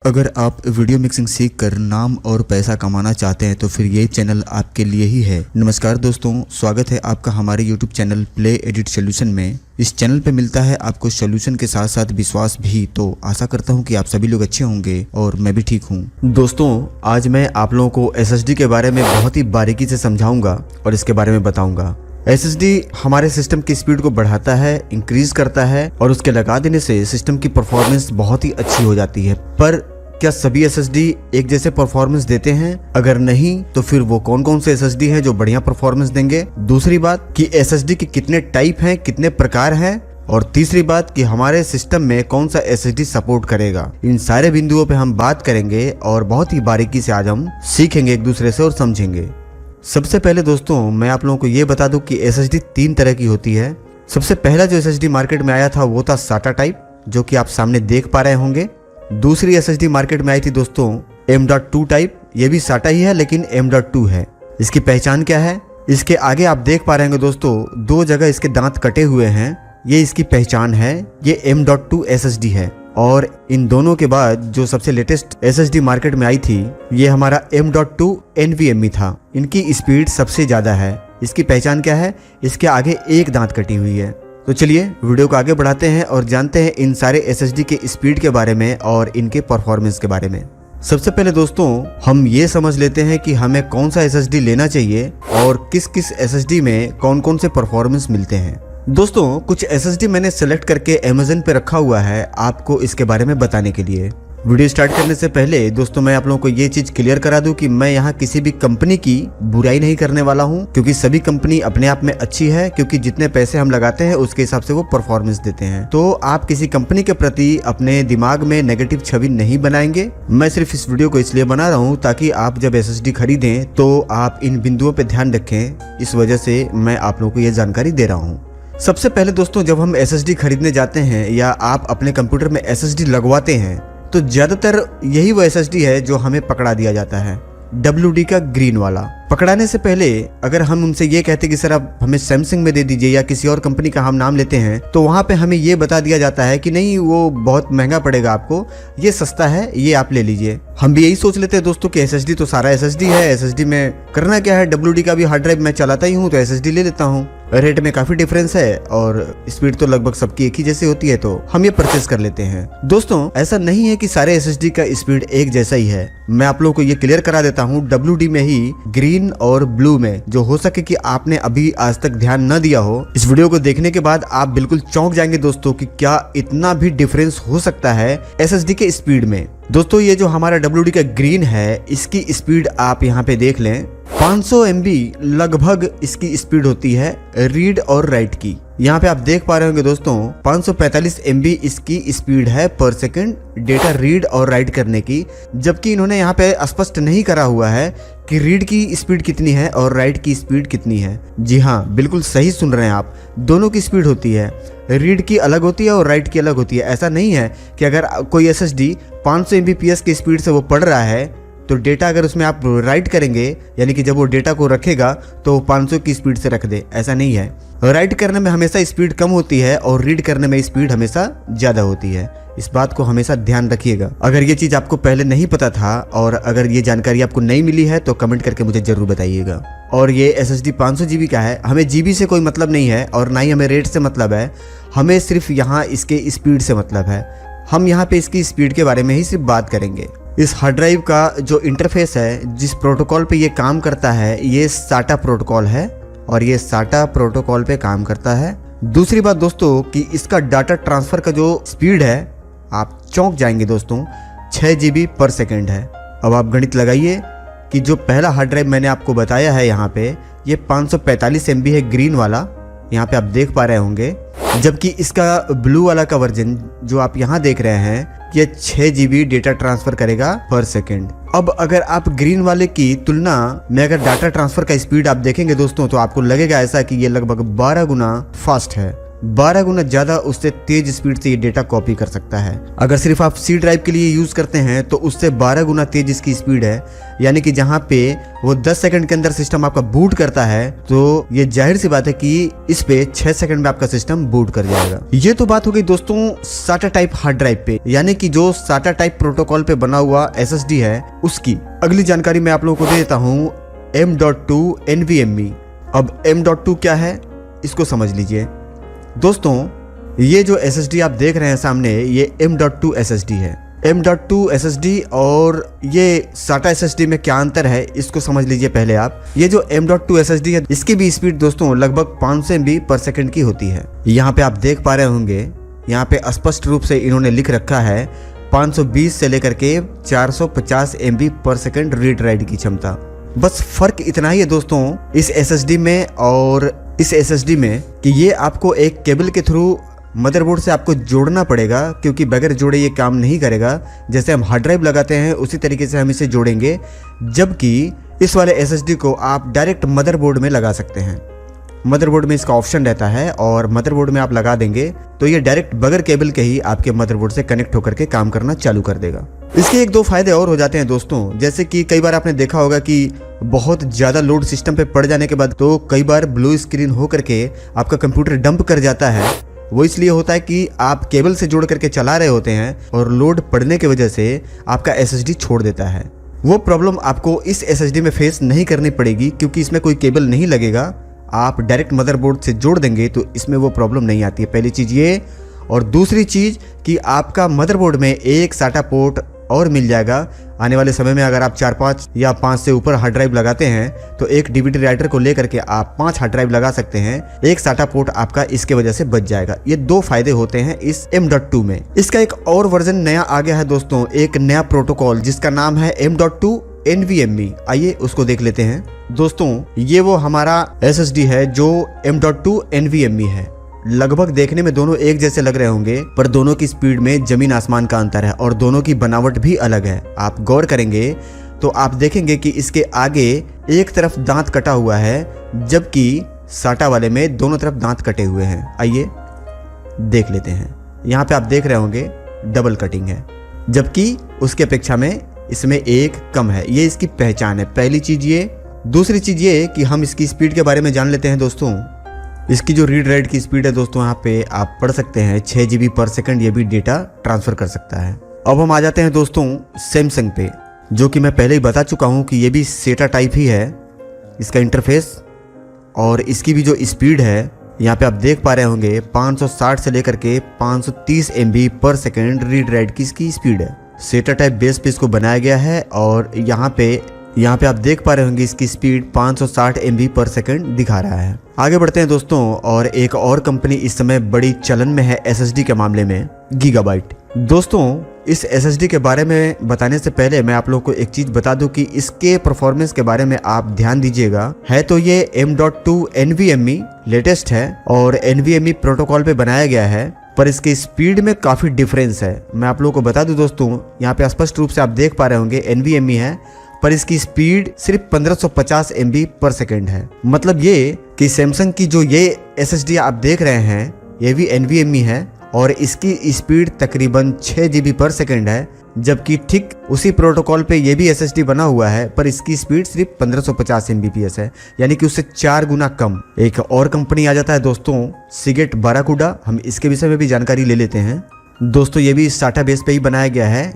अगर आप video mixing सीखकर नाम और पैसा कमाना चाहते हैं तो फिर ये चैनल आपके लिए ही है। नमस्कार दोस्तों, स्वागत है आपका हमारे YouTube channel play edit solution में। इस चैनल पे मिलता है आपको सोल्यूशन के साथ साथ विश्वास भी। तो आशा करता हूँ कि आप सभी लोग अच्छे होंगे और मैं भी ठीक हूँ। दोस्तों, आज मैं आप लोगों को SSD के बारे में बहुत ही बारीकी से समझाऊंगा और इसके बारे में बताऊंगा। SSD हमारे सिस्टम की स्पीड को बढ़ाता है, इंक्रीज करता है और उसके लगा देने से सिस्टम की परफॉर्मेंस बहुत ही अच्छी हो जाती है। पर क्या सभी SSD एक जैसे परफॉर्मेंस देते हैं? अगर नहीं तो फिर वो कौन कौन से SSD हैं जो बढ़िया परफॉर्मेंस देंगे? दूसरी बात कि SSD के कितने टाइप हैं, कितने प्रकार हैं? और तीसरी बात कि हमारे सिस्टम में कौन सा SSD सपोर्ट करेगा? इन सारे बिंदुओं पे हम बात करेंगे और बहुत ही बारीकी से आज हम सीखेंगे एक दूसरे से और समझेंगे। सबसे पहले दोस्तों मैं आप लोगों को ये बता दूं कि SSD 3 तरह की होती है। सबसे पहला जो SSD मार्केट में आया था वो था SATA टाइप, जो कि आप सामने देख पा रहे होंगे। दूसरी SSD मार्केट में आई थी दोस्तों M.2 टाइप, ये भी SATA ही है लेकिन M.2 है। इसकी पहचान क्या है? इसके आगे आप देख पा रहे होंगे दोस्तों, 2 जगह इसके दांत कटे हुए हैं, ये इसकी पहचान है। ये M.2 SSD है। और इन दोनों के बाद जो सबसे लेटेस्ट SSD मार्केट में आई थी ये हमारा M.2 NVMe था। इनकी स्पीड सबसे ज्यादा है। इसकी पहचान क्या है? इसके आगे एक दांत कटी हुई है। तो चलिए वीडियो को आगे बढ़ाते हैं और जानते हैं इन सारे SSD के स्पीड के बारे में और इनके परफॉर्मेंस के बारे में। सबसे पहले दोस्तों हम ये समझ लेते हैं कि हमें कौन सा SSD लेना चाहिए और किस किस SSD में कौन कौन से परफॉर्मेंस मिलते हैं। दोस्तों कुछ SSD मैंने सेलेक्ट करके Amazon पे रखा हुआ है आपको इसके बारे में बताने के लिए। वीडियो स्टार्ट करने से पहले दोस्तों मैं आप लोगों को ये चीज क्लियर करा दूं कि मैं यहाँ किसी भी कंपनी की बुराई नहीं करने वाला हूँ, क्योंकि सभी कंपनी अपने आप में अच्छी है, क्योंकि जितने पैसे हम लगाते हैं उसके हिसाब से वो परफॉर्मेंस देते हैं। तो आप किसी कंपनी के प्रति अपने दिमाग में नेगेटिव छवि नहीं बनाएंगे। मैं सिर्फ इस वीडियो को इसलिए बना रहा हूँ ताकि आप जब SSD खरीदें तो आप इन बिंदुओं पर ध्यान रखें। इस वजह से मैं आप लोगों को ये जानकारी दे रहा हूँ। सबसे पहले दोस्तों जब हम SSD खरीदने जाते हैं या आप अपने कंप्यूटर में SSD लगवाते हैं तो ज्यादातर यही वो SSD है जो हमें पकड़ा दिया जाता है, WD का ग्रीन वाला। पकड़ाने से पहले अगर हम उनसे ये कहते कि सर आप हमें सैमसंग में दे दीजिए या किसी और कंपनी का हम नाम लेते हैं तो वहां पे हमें ये बता दिया जाता है कि नहीं वो बहुत महंगा पड़ेगा आपको, ये सस्ता है, ये आप ले लीजिए। हम भी यही सोच लेते हैं दोस्तों कि SSD तो सारा SSD है, SSD में करना क्या है, WD का भी हार्ड ड्राइव मैं चलाता ही हूँ तो SSD ले लेता हूँ। रेट में काफी डिफरेंस है और स्पीड तो लगभग सबकी एक ही जैसी होती है तो हम ये परचेस कर लेते हैं। दोस्तों ऐसा नहीं है कि सारे SSD का स्पीड एक जैसा ही है। मैं आप लोगों को ये क्लियर करा देता हूँ, WD में ही ग्रीन और ब्लू में जो हो सके कि आपने अभी आज तक ध्यान न दिया हो, इस वीडियो को देखने के बाद आप बिल्कुल चौंक जाएंगे दोस्तों कि क्या इतना भी डिफरेंस हो सकता है SSD के स्पीड में। दोस्तों ये जो हमारा WD का ग्रीन है इसकी स्पीड आप यहाँ पे देख लें, 500 MB लगभग इसकी स्पीड होती है रीड और राइट की। यहाँ पे आप देख पा रहे होंगे दोस्तों 545 MB इसकी स्पीड है पर सेकंड डेटा रीड और राइट करने की, जबकि इन्होंने यहाँ पे स्पष्ट नहीं करा हुआ है कि रीड की स्पीड कितनी है और राइट की स्पीड कितनी है। जी हाँ, बिल्कुल सही सुन रहे हैं आप, दोनों की स्पीड होती है, रीड की अलग होती है और राइट की अलग होती है। ऐसा नहीं है कि अगर कोई SSD 500 MBPS की स्पीड से वो पढ़ रहा है तो डेटा अगर उसमें आप राइट करेंगे यानी कि जब वो डेटा को रखेगा तो वो 500 की स्पीड से रख दे, ऐसा नहीं है। राइट करने में हमेशा स्पीड कम होती है और रीड करने में स्पीड हमेशा ज्यादा होती है। इस बात को हमेशा ध्यान रखिएगा। अगर ये चीज आपको पहले नहीं पता था और अगर ये जानकारी आपको नहीं मिली है तो कमेंट करके मुझे जरूर बताइएगा। और ये SSD 500 GB का है, हमें GB से कोई मतलब नहीं है और ना ही हमें रेट से मतलब है, हमें सिर्फ यहाँ इसके स्पीड से मतलब है। हम यहाँ पे इसकी स्पीड के बारे में ही सिर्फ बात करेंगे। इस हार्ड ड्राइव का जो इंटरफेस है, जिस प्रोटोकॉल पे ये काम करता है, ये SATA प्रोटोकॉल है और ये SATA प्रोटोकॉल पे काम करता है। दूसरी बात दोस्तों कि इसका डाटा ट्रांसफर का जो स्पीड है आप चौंक जाएंगे दोस्तों, 6 GB पर सेकेंड है। अब आप गणित लगाइए कि जो पहला हार्ड ड्राइव मैंने आपको बताया है यहाँ पे ये 545 MB है ग्रीन वाला, यहाँ पे आप देख पा रहे होंगे, जबकि इसका ब्लू वाला का वर्जन जो आप यहाँ देख रहे हैं ये 6 GB डेटा ट्रांसफर करेगा पर सेकंड। अब अगर आप ग्रीन वाले की तुलना में अगर डाटा ट्रांसफर का स्पीड आप देखेंगे दोस्तों तो आपको लगेगा ऐसा कि ये लगभग 12 गुना फास्ट है। 12 गुना ज़्यादा उससे तेज स्पीड से ये डेटा कॉपी कर सकता है। अगर सिर्फ आप सी ड्राइव के लिए यूज़ करते हैं तो उससे 12 गुना तेज इसकी स्पीड है, यानी कि जहाँ पे वो 10 सेकंड के अंदर सिस्टम आपका बूट करता है तो ये जाहिर सी बात है कि इस पे 6 सेकंड में आपका सिस्टम बूट कर जाएगा। ये तो बात हो गई दोस्तों साटा टाइप हार्ड ड्राइव पे, यानी कि जो साटा टाइप प्रोटोकॉल पे बना हुआ SSD है उसकी। अगली जानकारी मैं आप लोगों को दे देता हूँ M.2 NVMe। अब M.2 क्या है इसको समझ लीजिए दोस्तों। ये जो SSD आप देख रहे हैं सामने, ये M.2 SSD है। M.2 SSD और ये SATA SSD में क्या अंतर है इसको समझ लीजिए पहले आप। ये जो M.2 SSD है इसकी भी स्पीड दोस्तों लगभग 500 MB पर सेकंड की होती है। यहाँ पे आप देख पा रहे होंगे, यहाँ पे स्पष्ट रूप से इन्होंने लिख रखा है 520 से लेकर के 450 MB पर सेकंड रीड राइट की क्षमता। बस फर्क इतना ही है दोस्तों इस SSD में और इस SSD में कि ये आपको एक केबल के थ्रू मदरबोर्ड से आपको जोड़ना पड़ेगा, क्योंकि बगैर जोड़े ये काम नहीं करेगा। जैसे हम हार्ड ड्राइव लगाते हैं उसी तरीके से हम इसे जोड़ेंगे, जबकि इस वाले SSD को आप डायरेक्ट मदरबोर्ड में लगा सकते हैं। मदरबोर्ड में इसका ऑप्शन रहता है और मदरबोर्ड में आप लगा देंगे तो ये डायरेक्ट बगैर केबल के ही आपके मदरबोर्ड से कनेक्ट होकर के काम करना चालू कर देगा। इसके एक दो फायदे और हो जाते हैं दोस्तों, जैसे कि कई बार आपने देखा होगा कि बहुत ज़्यादा लोड सिस्टम पे पड़ जाने के बाद तो कई बार ब्लू स्क्रीन हो करके आपका कंप्यूटर डंप कर जाता है। वो इसलिए होता है कि आप केबल से जोड़ करके चला रहे होते हैं और लोड पड़ने की वजह से आपका SSD छोड़ देता है। वो प्रॉब्लम आपको इस SSD में फेस नहीं करनी पड़ेगी, क्योंकि इसमें कोई केबल नहीं लगेगा। आप डायरेक्ट मदरबोर्ड से जोड़ देंगे तो इसमें वो प्रॉब्लम नहीं आती है। पहली चीज़ ये, और दूसरी चीज़ कि आपका मदरबोर्ड में एक SATA पोर्ट और मिल जाएगा। आने वाले समय में अगर आप 4-5 या 5 से ऊपर हार्ड ड्राइव लगाते हैं तो एक DVD राइटर को लेकर के आप 5 हार्ड ड्राइव लगा सकते हैं। एक SATA पोर्ट आपका इसके वजह से बच जाएगा। ये 2 फायदे होते हैं इस M.2 में। इसका एक और वर्जन नया आ गया है दोस्तों, एक नया प्रोटोकॉल जिसका नाम है M.2 NVMe। आइए उसको देख लेते हैं दोस्तों। ये वो हमारा SSD है जो M.2 NVMe है। लगभग देखने में दोनों एक जैसे लग रहे होंगे, पर दोनों की स्पीड में जमीन आसमान का अंतर है और दोनों की बनावट भी अलग है। आप गौर करेंगे तो आप देखेंगे कि इसके आगे एक तरफ दांत कटा हुआ है, जबकि साटा वाले में दोनों तरफ दांत कटे हुए हैं। आइए देख लेते हैं। यहाँ पे आप देख रहे होंगे डबल कटिंग है, जबकि उसके अपेक्षा में इसमें एक कम है। ये इसकी पहचान है, पहली चीज ये। दूसरी चीज ये कि हम इसकी स्पीड के बारे में जान लेते हैं दोस्तों। इसकी जो रीड राइट की स्पीड है दोस्तों, यहाँ पे आप पढ़ सकते हैं 6 GB पर सेकंड ये भी डेटा ट्रांसफर कर सकता है। अब हम आ जाते हैं दोस्तों सैमसंग पे, जो कि मैं पहले ही बता चुका हूँ कि ये भी SATA टाइप ही है इसका इंटरफेस। और इसकी भी जो स्पीड है यहाँ पे आप देख पा रहे होंगे 560 से लेकर के 530 MB पर सेकंड रीड राइट की इसकी स्पीड है। SATA टाइप बेस पे इसको बनाया गया है और यहाँ पे आप देख पा रहे होंगे इसकी स्पीड 560 MB पर सेकंड दिखा रहा है। आगे बढ़ते हैं दोस्तों, और एक और कंपनी इस समय बड़ी चलन में है SSD के मामले में, गीगाबाइट। दोस्तों इस SSD के बारे में बताने से पहले मैं आप लोगों को एक चीज बता दूं कि इसके परफॉर्मेंस के बारे में आप ध्यान दीजिएगा। है तो ये M.2 NVMe लेटेस्ट है और NVMe प्रोटोकॉल पे बनाया गया है, पर इसकी स्पीड में काफी डिफरेंस है। मैं आप लोगों को बता दूं दोस्तों, यहाँ पे स्पष्ट रूप से आप देख पा रहे होंगे NVMe है, पर इसकी स्पीड सिर्फ 1550 MB पर सेकंड है। मतलब ये कि सैमसंग की जो ये SSD आप देख रहे हैं ये भी NVMe है और इसकी स्पीड तकरीबन 6 GB पर सेकंड है, जबकि ठीक उसी प्रोटोकॉल पे ये भी SSD बना हुआ है, पर इसकी स्पीड सिर्फ 1550 Mbps है, यानी कि उससे 4 गुना कम। एक और कंपनी आ जाता है दोस्तों, सीगेट बाराकूडा। हम इसके विषय में भी जानकारी ले लेते हैं दोस्तों। ये भी SATA बेस पे ही बनाया गया है।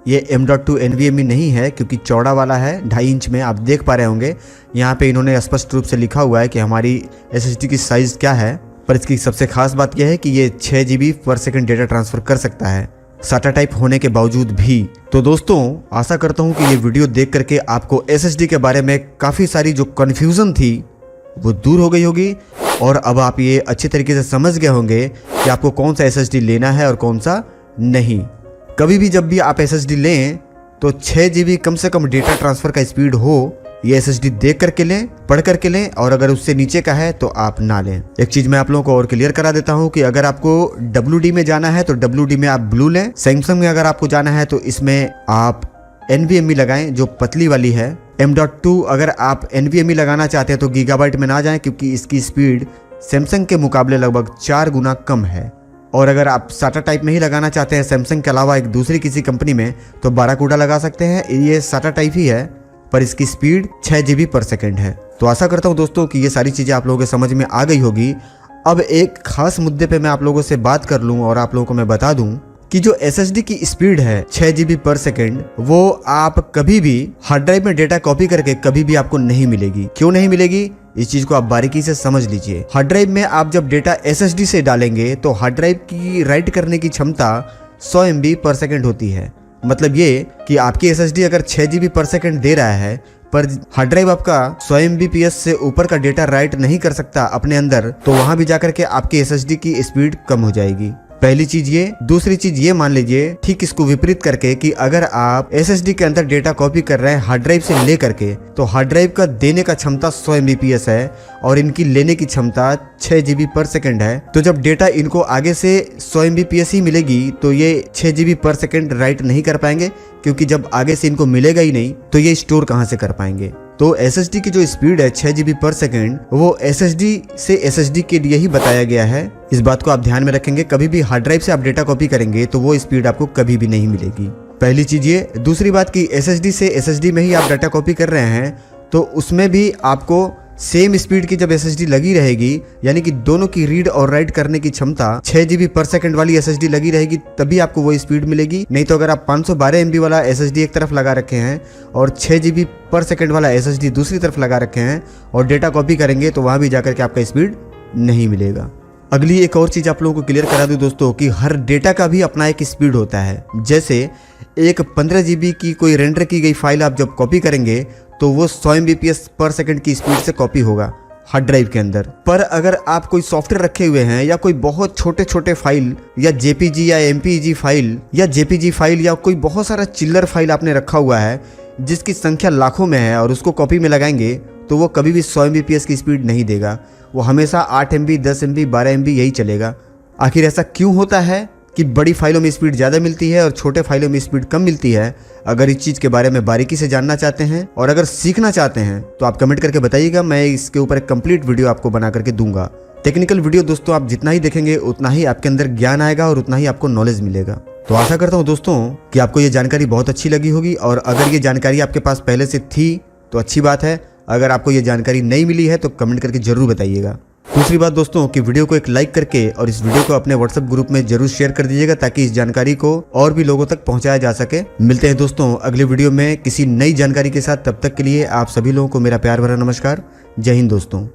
ये M.2 NVMe नहीं है क्योंकि चौड़ा वाला है 2.5 इंच में। आप देख पा रहे होंगे यहाँ पे इन्होंने स्पष्ट रूप से लिखा हुआ है कि हमारी SSD की साइज क्या है, पर इसकी सबसे खास बात यह है कि ये 6 GB पर सेकंड डेटा ट्रांसफर कर सकता है SATA टाइप होने के बावजूद भी। तो दोस्तों आशा करता हूँ कि ये वीडियो देख करके आपको SSD के बारे में काफ़ी सारी जो कन्फ्यूज़न थी वो दूर हो गई होगी और अब आप ये अच्छे तरीके से समझ गए होंगे कि आपको कौन सा SSD लेना है और कौन सा नहीं। कभी भी जब भी आप SSD लें तो 6 GB कम से कम डेटा ट्रांसफ़र का स्पीड हो, ये SSD देख करके लें, पढ़ करके लें, और अगर उससे नीचे का है तो आप ना लें। एक चीज़ मैं आप लोगों को और क्लियर करा देता हूं कि अगर आपको WD में जाना है तो WD में आप ब्लू लें। सैमसंग में अगर आपको जाना है तो इसमें आप NVMe लगाएं जो पतली वाली है। M.2 अगर आप NVMe लगाना चाहते हैं तो गीगाबाइट में ना जाएं क्योंकि इसकी स्पीड सैमसंग के मुकाबले लगभग 4 गुना कम है। और अगर आप साटा टाइप में ही लगाना चाहते हैं सैमसंग के अलावा एक दूसरी किसी कंपनी में, तो बाराकूडा लगा सकते हैं। ये साटा टाइप ही है पर इसकी स्पीड 6 GB पर सेकेंड है। तो आशा करता हूँ दोस्तों कि ये सारी चीज़ें आप लोगों के समझ में आ गई होगी। अब एक खास मुद्दे पे मैं आप लोगों से बात कर लूँ और आप लोगों को मैं बता दूँ कि जो SSD की स्पीड है 6 GB पर सेकेंड, वो आप कभी भी हार्ड ड्राइव में डेटा कॉपी करके कभी भी आपको नहीं मिलेगी। क्यों नहीं मिलेगी, इस चीज को आप बारीकी से समझ लीजिए। हार्ड ड्राइव में आप जब डेटा SSD से डालेंगे तो हार्ड ड्राइव की राइट करने की क्षमता 100 MB पर सेकेंड होती है। मतलब ये कि आपकी SSD अगर 6 GB पर सेकेंड दे रहा है पर हार्ड ड्राइव आपका 100 Mbps से ऊपर का डेटा राइट नहीं कर सकता अपने अंदर, तो वहां भी जाकर के आपकी SSD की स्पीड कम हो जाएगी। पहली चीज ये। दूसरी चीज ये मान लीजिए ठीक इसको विपरीत करके कि अगर आप SSD के अंदर डेटा कॉपी कर रहे हैं हार्ड ड्राइव से ले करके, तो हार्ड ड्राइव का देने का क्षमता 100 Mbps है और इनकी लेने की क्षमता 6 GB पर सेकेंड है। तो जब डेटा इनको आगे से 100 Mbps ही मिलेगी तो ये 6 GB पर सेकेंड राइट नहीं कर पाएंगे, क्योंकि जब आगे से इनको मिलेगा ही नहीं तो ये स्टोर कहाँ से कर पाएंगे। तो SSD की जो स्पीड है 6 GB पर सेकेंड, वो SSD से SSD के लिए ही बताया गया है। इस बात को आप ध्यान में रखेंगे। कभी भी हार्ड ड्राइव से आप डेटा कॉपी करेंगे तो वो स्पीड आपको कभी भी नहीं मिलेगी। पहली चीज ये। दूसरी बात कि SSD से SSD में ही आप डाटा कॉपी कर रहे हैं तो उसमें भी आपको सेम स्पीड की जब SSD लगी रहेगी, यानी कि दोनों की रीड और राइट करने की क्षमता 6 GB पर सेकेंड वाली SSD लगी रहेगी, तभी आपको वो स्पीड मिलेगी। नहीं तो अगर आप 512 MB वाला SSD एक तरफ लगा रखे हैं और 6 GB पर सेकेंड वाला SSD दूसरी तरफ लगा रखे हैं और डेटा कॉपी करेंगे तो वहां भी जाकर के आपका स्पीड नहीं मिलेगा। अगली एक और चीज आप लोगों को क्लियर करा दूं दोस्तों कि हर डेटा का भी अपना एक स्पीड होता है। जैसे एक 15 GB की कोई रेंडर की गई फाइल आप जब कॉपी करेंगे तो वो 100 Mbps पर सेकेंड की स्पीड से कॉपी होगा हार्ड ड्राइव के अंदर। पर अगर आप कोई सॉफ्टवेयर रखे हुए हैं या कोई बहुत छोटे छोटे फाइल या JPG या MPEG फाइल या JPG फाइल या कोई बहुत सारा चिल्लर फाइल आपने रखा हुआ है जिसकी संख्या लाखों में है और उसको कॉपी में लगाएंगे तो वो कभी भी 100 Mbps की स्पीड नहीं देगा। वो हमेशा 8 MB, 10 MB, 12 MB यही चलेगा। आखिर ऐसा क्यों होता है कि बड़ी फाइलों में स्पीड ज़्यादा मिलती है और छोटे फाइलों में स्पीड कम मिलती है? अगर इस चीज़ के बारे में बारीकी से जानना चाहते हैं और अगर सीखना चाहते हैं तो आप कमेंट करके बताइएगा। मैं इसके ऊपर एक कंप्लीट वीडियो आपको बना करके दूंगा। टेक्निकल वीडियो दोस्तों आप जितना ही देखेंगे उतना ही आपके अंदर ज्ञान आएगा और उतना ही आपको नॉलेज मिलेगा। तो आशा करता हूँ दोस्तों कि आपको ये जानकारी बहुत अच्छी लगी होगी, और अगर ये जानकारी आपके पास पहले से थी तो अच्छी बात है। अगर आपको ये जानकारी नहीं मिली है तो कमेंट करके जरूर बताइएगा। दूसरी बात दोस्तों कि वीडियो को एक लाइक करके और इस वीडियो को अपने WhatsApp ग्रुप में जरूर शेयर कर दीजिएगा ताकि इस जानकारी को और भी लोगों तक पहुंचाया जा सके। मिलते हैं दोस्तों अगले वीडियो में किसी नई जानकारी के साथ। तब तक के लिए आप सभी लोगों को मेरा प्यार भरा नमस्कार। जय हिंद दोस्तों।